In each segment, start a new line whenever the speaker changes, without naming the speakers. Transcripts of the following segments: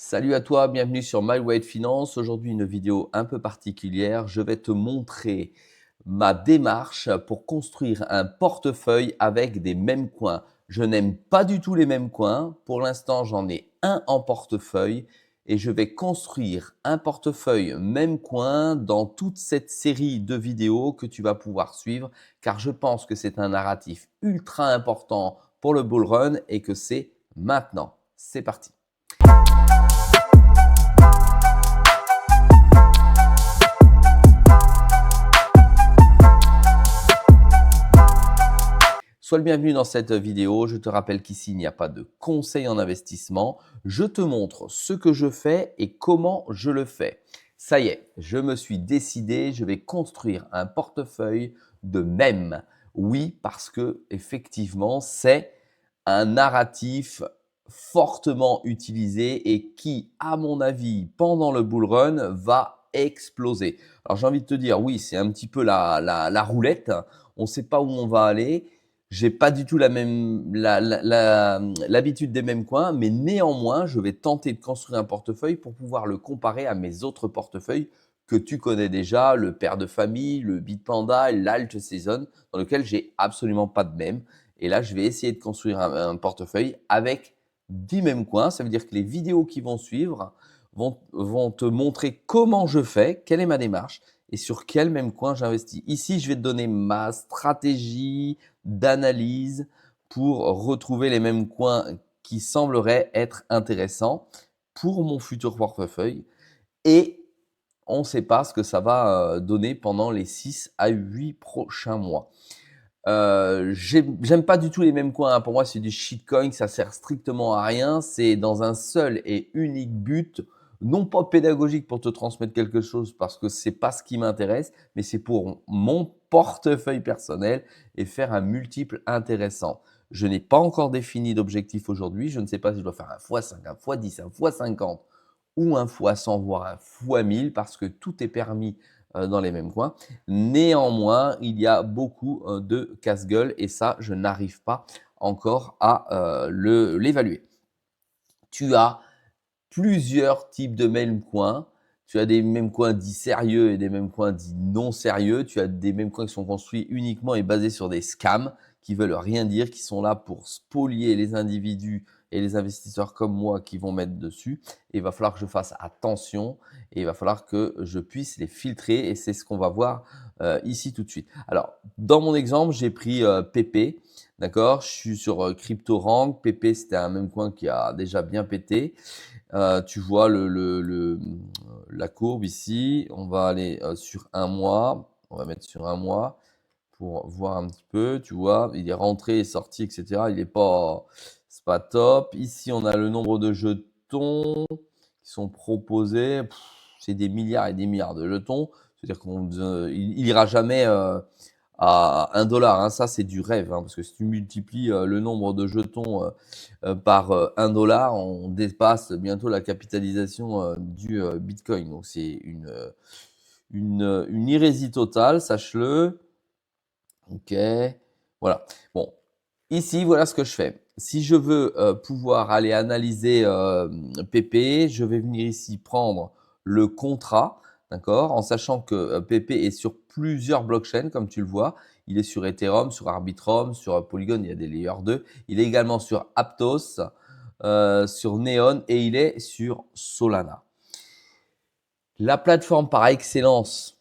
Salut à toi, bienvenue sur My Way Finance. Aujourd'hui, une vidéo un peu particulière. Je vais te montrer ma démarche pour construire un portefeuille avec des mêmes coins. Je n'aime pas du tout les mêmes coins. Pour l'instant, j'en ai un en portefeuille et je vais construire un portefeuille même coin dans toute cette série de vidéos que tu vas pouvoir suivre car je pense que c'est un narratif ultra important pour le bull run et que c'est maintenant. C'est parti. Sois le bienvenu dans cette vidéo. Je te rappelle qu'ici, il n'y a pas de conseil en investissement. Je te montre ce que je fais et comment je le fais. Ça y est, je me suis décidé, je vais construire un portefeuille de mèmes. Oui, parce que effectivement, c'est un narratif fortement utilisé et qui, à mon avis, pendant le bull run, va exploser. Alors j'ai envie de te dire, oui, c'est un petit peu la roulette. On ne sait pas où on va aller. J'ai pas du tout l'habitude des mêmes coins, mais néanmoins, je vais tenter de construire un portefeuille pour pouvoir le comparer à mes autres portefeuilles que tu connais déjà, le père de famille, le Bitpanda, l'Alt Season, dans lequel j'ai absolument pas de mèmes. Et là, je vais essayer de construire un portefeuille avec 10 mêmes coins. Ça veut dire que les vidéos qui vont suivre vont te montrer comment je fais, quelle est ma démarche et sur quel même coin j'investis. Ici, je vais te donner ma stratégie d'analyse pour retrouver les mêmes coins qui sembleraient être intéressants pour mon futur portefeuille. Et on ne sait pas ce que ça va donner pendant les 6 à 8 prochains mois. J'aime pas du tout les mêmes coins, hein. Pour moi, c'est du shitcoin, ça sert strictement à rien. C'est dans un seul et unique but, non pas pédagogique pour te transmettre quelque chose parce que c'est pas ce qui m'intéresse, mais c'est pour mon portefeuille personnel et faire un multiple intéressant. Je n'ai pas encore défini d'objectif aujourd'hui. Je ne sais pas si je dois faire un x5, un x10, un x50 ou un x100, voire un x1000 parce que tout est permis dans les mêmes coins. Néanmoins, il y a beaucoup de casse-gueule et ça, je n'arrive pas encore à l'évaluer. Tu as plusieurs types de mêmes coins. Tu as des mêmes coins dits sérieux et des mêmes coins dits non sérieux. Tu as des mêmes coins qui sont construits uniquement et basés sur des scams qui veulent rien dire, qui sont là pour spolier les individus et les investisseurs comme moi qui vont mettre dessus. Et il va falloir que je fasse attention et il va falloir que je puisse les filtrer et c'est ce qu'on va voir ici tout de suite. Alors, dans mon exemple, j'ai pris PP. D'accord, je suis sur CryptoRank. PP, c'était un même coin qui a déjà bien pété. Tu vois la courbe ici. On va aller sur un mois. On va mettre sur un mois pour voir un petit peu. Tu vois, il est rentré et sorti, etc. C'est pas top. Ici, on a le nombre de jetons qui sont proposés. C'est des milliards et des milliards de jetons. C'est-à-dire qu'il ira jamais à 1 dollar. Hein. Ça, c'est du rêve. Hein, parce que si tu multiplies le nombre de jetons par 1 dollar, on dépasse bientôt la capitalisation du Bitcoin. Donc, c'est une hérésie totale, sache-le. Ok, voilà. Bon, ici, voilà ce que je fais. Si je veux pouvoir aller analyser PP, je vais venir ici prendre le contrat, d'accord, en sachant que PP est sur plusieurs blockchains, comme tu le vois. Il est sur Ethereum, sur Arbitrum, sur Polygon, il y a des layers 2. Il est également sur Aptos, sur Neon et il est sur Solana. La plateforme par excellence,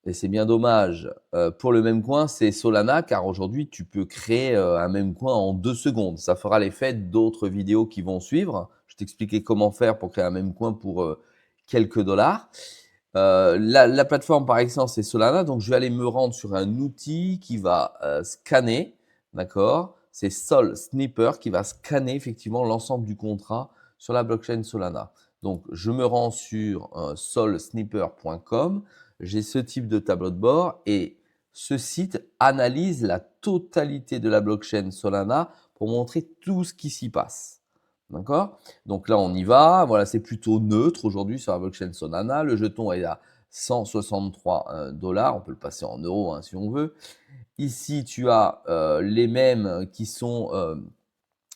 et c'est bien dommage, pour le même coin, c'est Solana, car aujourd'hui, tu peux créer un même coin en 2 secondes. Ça fera l'effet d'autres vidéos qui vont suivre. Je t'expliquais comment faire pour créer un même coin pour quelques dollars. La plateforme par excellence, c'est Solana. Donc, je vais aller me rendre sur un outil qui va scanner, d'accord? C'est Sol Sniper qui va scanner effectivement l'ensemble du contrat sur la blockchain Solana. Donc, je me rends sur solsniper.com. J'ai ce type de tableau de bord et ce site analyse la totalité de la blockchain Solana pour montrer tout ce qui s'y passe. D'accord? Donc là, on y va. Voilà, c'est plutôt neutre aujourd'hui sur la blockchain Solana. Le jeton est à 163 dollars. On peut le passer en euros hein, si on veut. Ici, tu as les mêmes qui sont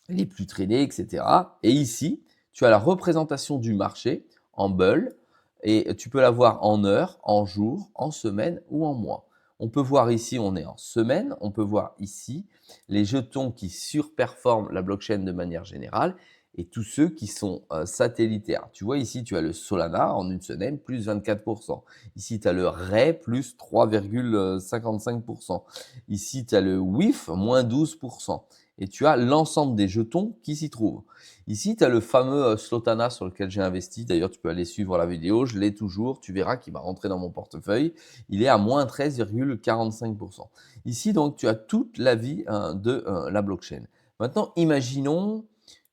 les plus tradés, etc. Et ici, tu as la représentation du marché en bulle et tu peux la voir en heure, en jour, en semaine ou en mois. On peut voir ici, on est en semaine, on peut voir ici les jetons qui surperforment la blockchain de manière générale et tous ceux qui sont satellitaires. Tu vois ici, tu as le Solana en une semaine, plus 24%. Ici, tu as le Ray, plus 3,55%. Ici, tu as le WIF, moins 12%. Et tu as l'ensemble des jetons qui s'y trouvent. Ici, tu as le fameux Slotana sur lequel j'ai investi. D'ailleurs, tu peux aller suivre la vidéo. Je l'ai toujours. Tu verras qu'il va rentrer dans mon portefeuille. Il est à moins 13,45%. Ici, donc, tu as toute la vie de la blockchain. Maintenant, imaginons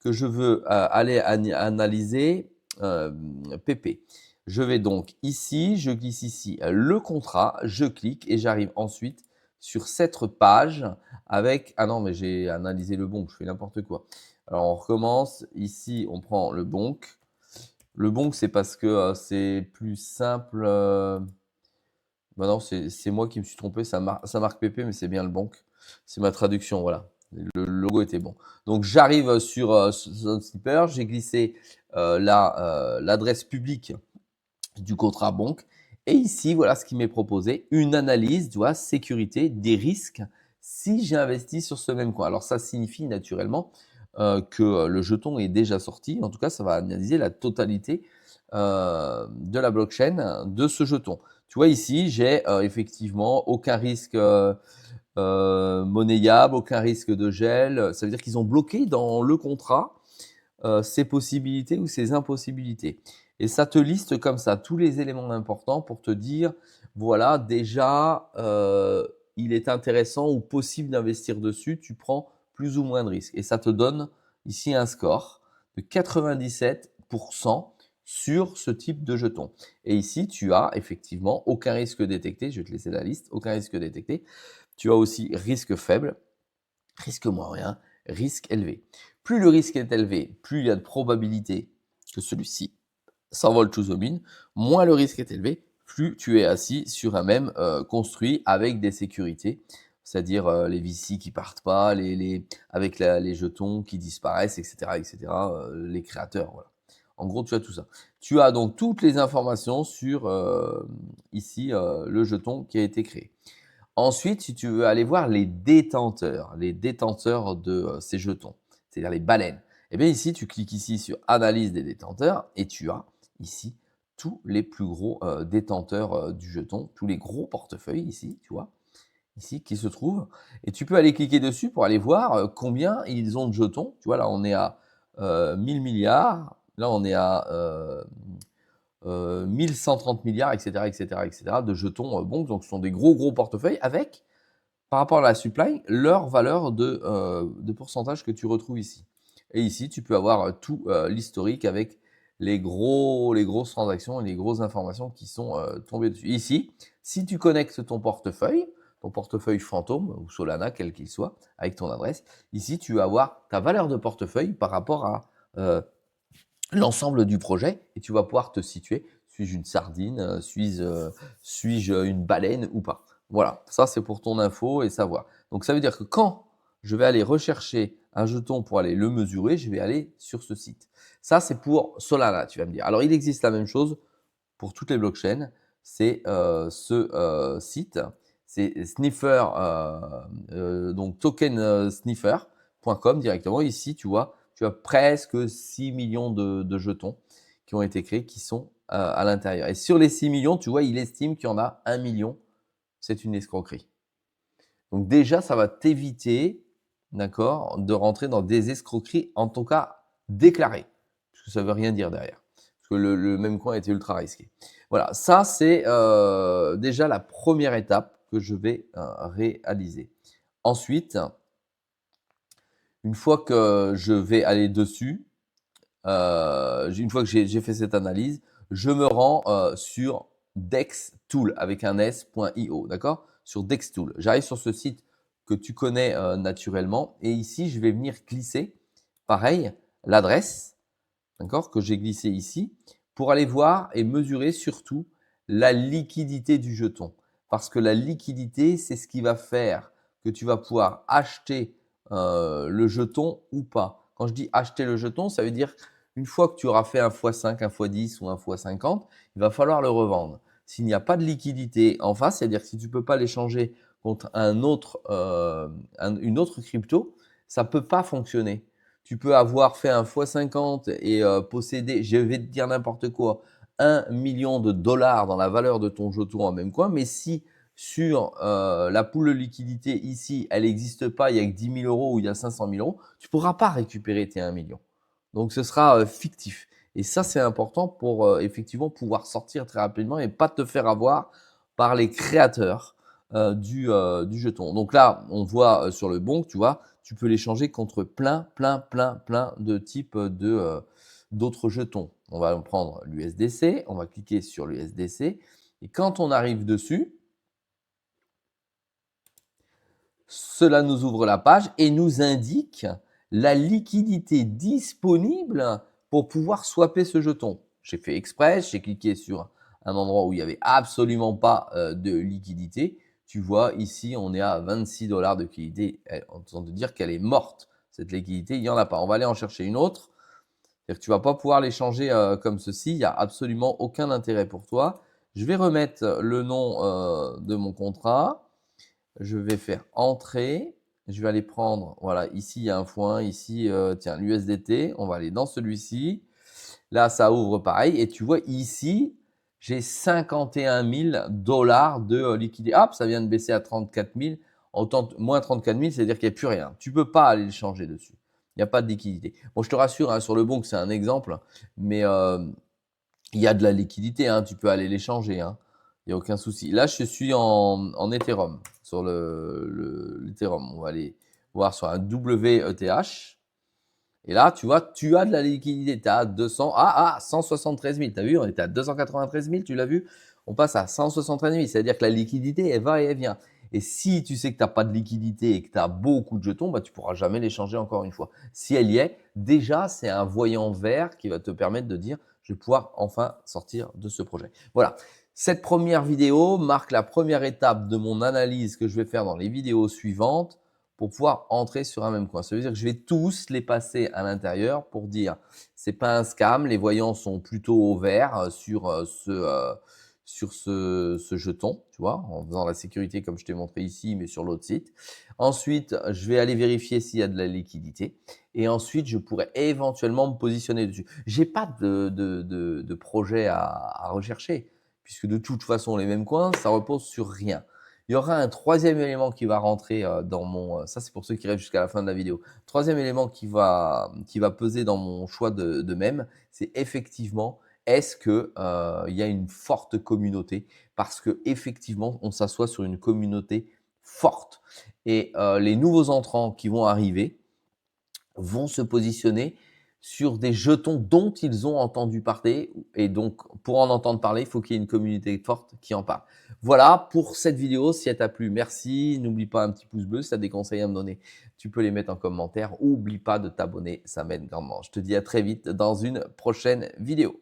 que je veux aller analyser PP. Je vais donc ici, je glisse ici le contrat, je clique et j'arrive ensuite sur cette page avec… Ah non, mais j'ai analysé le bonk, je fais n'importe quoi. Alors, on recommence. Ici, on prend le bonk. Le bonk, c'est parce que c'est plus simple. Bah non, c'est moi qui me suis trompé. Ça marque PP, mais c'est bien le bonk. C'est ma traduction, voilà. Le logo était bon. Donc, j'arrive sur Snipper. J'ai glissé l'adresse publique du contrat banque. Et ici, voilà ce qui m'est proposé, une analyse, tu vois, sécurité des risques si j'ai investi sur ce même coin. Alors ça signifie naturellement que le jeton est déjà sorti. En tout cas, ça va analyser la totalité de la blockchain de ce jeton. Tu vois ici, j'ai effectivement aucun risque monnayable, aucun risque de gel. Ça veut dire qu'ils ont bloqué dans le contrat ces possibilités ou ces impossibilités. Et ça te liste comme ça tous les éléments importants pour te dire, voilà, déjà, il est intéressant ou possible d'investir dessus, tu prends plus ou moins de risques. Et ça te donne ici un score de 97% sur ce type de jeton. Et ici, tu as effectivement aucun risque détecté. Je vais te laisser la liste, aucun risque détecté. Tu as aussi risque faible, risque moyen, risque élevé. Plus le risque est élevé, plus il y a de probabilité que celui-ci s'envole to the mean, moins le risque est élevé, plus tu es assis sur un même construit avec des sécurités, c'est-à-dire les VC qui partent pas, avec les jetons qui disparaissent, etc., etc., les créateurs, voilà. En gros, tu as tout ça. Tu as donc toutes les informations sur ici le jeton qui a été créé. Ensuite, si tu veux aller voir les détenteurs de ces jetons, c'est-à-dire les baleines, eh bien ici, tu cliques ici sur analyse des détenteurs et tu as ici tous les plus gros détenteurs du jeton, tous les gros portefeuilles ici, tu vois, ici qui se trouvent. Et tu peux aller cliquer dessus pour aller voir combien ils ont de jetons. Tu vois, là, on est à 1000 milliards. Là, on est à 1130 milliards, etc., etc., etc., de jetons bons. Donc, ce sont des gros portefeuilles avec, par rapport à la supply, leur valeur de pourcentage que tu retrouves ici. Et ici, tu peux avoir tout l'historique avec les grosses transactions et les grosses informations qui sont tombées dessus. Ici, si tu connectes ton portefeuille fantôme ou Solana, quel qu'il soit, avec ton adresse, ici, tu vas avoir ta valeur de portefeuille par rapport à l'ensemble du projet et tu vas pouvoir te situer. Suis-je une sardine? Suis-je une baleine ou pas? Voilà, ça c'est pour ton info et savoir. Donc ça veut dire que quand je vais aller rechercher un jeton pour aller le mesurer, je vais aller sur ce site. Ça c'est pour Solana, tu vas me dire. Alors il existe la même chose pour toutes les blockchains. C'est ce site, c'est sniffer, donc tokensniffer.com directement. Ici, tu vois, tu as presque 6 millions de jetons qui ont été créés, qui sont à l'intérieur. Et sur les 6 millions, tu vois, il estime qu'il y en a 1 million. C'est une escroquerie. Donc déjà, ça va t'éviter, d'accord, de rentrer dans des escroqueries, en tout cas déclarées. Parce que ça ne veut rien dire derrière. Parce que le même coin était ultra risqué. Voilà, ça c'est déjà la première étape que je vais réaliser. Ensuite, une fois que je vais aller dessus, une fois que j'ai fait cette analyse, je me rends sur DexTool avec un s.io, d'accord? Sur DexTool. J'arrive sur ce site que tu connais naturellement et ici, je vais venir glisser, pareil, l'adresse, d'accord, que j'ai glissé ici, pour aller voir et mesurer surtout la liquidité du jeton. Parce que la liquidité, c'est ce qui va faire que tu vas pouvoir acheter le jeton ou pas. Quand je dis acheter le jeton, ça veut dire Une fois que tu auras fait un x5, un x10 ou un x50, il va falloir le revendre. S'il n'y a pas de liquidité en face, c'est-à-dire que si tu ne peux pas l'échanger contre une autre crypto, ça ne peut pas fonctionner. Tu peux avoir fait un x50 et posséder, je vais te dire n'importe quoi, 1 million de dollars dans la valeur de ton jeton en même coin, mais si sur la pool de liquidité ici, elle n'existe pas, il y a que 10 000 euros ou il y a 500 000 euros, tu ne pourras pas récupérer tes 1 million. Donc, ce sera fictif. Et ça, c'est important pour effectivement pouvoir sortir très rapidement et pas te faire avoir par les créateurs du jeton. Donc là, on voit sur le bon, tu vois, tu peux l'échanger contre plein de types d'autres jetons. On va prendre l'USDC, on va cliquer sur l'USDC et quand on arrive dessus, cela nous ouvre la page et nous indique la liquidité disponible pour pouvoir swapper ce jeton. J'ai fait exprès, j'ai cliqué sur un endroit où il n'y avait absolument pas de liquidité. Tu vois, ici, on est à 26 $ de liquidité. En train de dire qu'elle est morte, cette liquidité, il n'y en a pas. On va aller en chercher une autre. C'est-à-dire que tu ne vas pas pouvoir l'échanger comme ceci. Il n'y a absolument aucun intérêt pour toi. Je vais remettre le nom de mon contrat. Je vais faire entrée. Je vais aller prendre, voilà, ici il y a un x1, ici, tiens, l'USDT. On va aller dans celui-ci. Là, ça ouvre pareil. Et tu vois, ici, j'ai 51 000 $ de liquidité. Hop, ça vient de baisser à 34 000. Autant, moins 34 000, c'est-à-dire qu'il n'y a plus rien. Tu ne peux pas aller le changer dessus. Il n'y a pas de liquidité. Bon, je te rassure, hein, sur le bon, que c'est un exemple, mais il y a de la liquidité. Hein, tu peux aller l'échanger. Hein. Il n'y a aucun souci. Là, je suis en Ethereum, sur l'Ethereum. On va aller voir sur un WETH. Et là, tu vois, tu as de la liquidité. Tu as 173 000. Tu as vu, on était à 293 000, tu l'as vu. On passe à 173 000. C'est-à-dire que la liquidité, elle va et elle vient. Et si tu sais que tu n'as pas de liquidité et que tu as beaucoup de jetons, bah, tu ne pourras jamais les changer encore une fois. Si elle y est, déjà, c'est un voyant vert qui va te permettre de dire, je vais pouvoir enfin sortir de ce projet. Voilà. Cette première vidéo marque la première étape de mon analyse que je vais faire dans les vidéos suivantes pour pouvoir entrer sur un même coin. Ça veut dire que je vais tous les passer à l'intérieur pour dire c'est pas un scam, les voyants sont plutôt au vert sur ce jeton, tu vois, en faisant la sécurité comme je t'ai montré ici, mais sur l'autre site. Ensuite, je vais aller vérifier s'il y a de la liquidité. Et ensuite, je pourrais éventuellement me positionner dessus. J'ai pas de projet à rechercher, puisque de toute façon, les mêmes coins, ça repose sur rien. Il y aura un troisième élément qui va rentrer dans mon… ça, c'est pour ceux qui restent jusqu'à la fin de la vidéo. Troisième élément qui va peser dans mon choix de même, c'est effectivement, est-ce qu'il y a une forte communauté? Parce qu'effectivement, on s'assoit sur une communauté forte. Et les nouveaux entrants qui vont arriver vont se positionner sur des jetons dont ils ont entendu parler. Et donc, pour en entendre parler, il faut qu'il y ait une communauté forte qui en parle. Voilà pour cette vidéo. Si elle t'a plu, merci. N'oublie pas un petit pouce bleu. Si tu as des conseils à me donner, tu peux les mettre en commentaire. N'oublie pas de t'abonner, ça m'aide grandement. Je te dis à très vite dans une prochaine vidéo.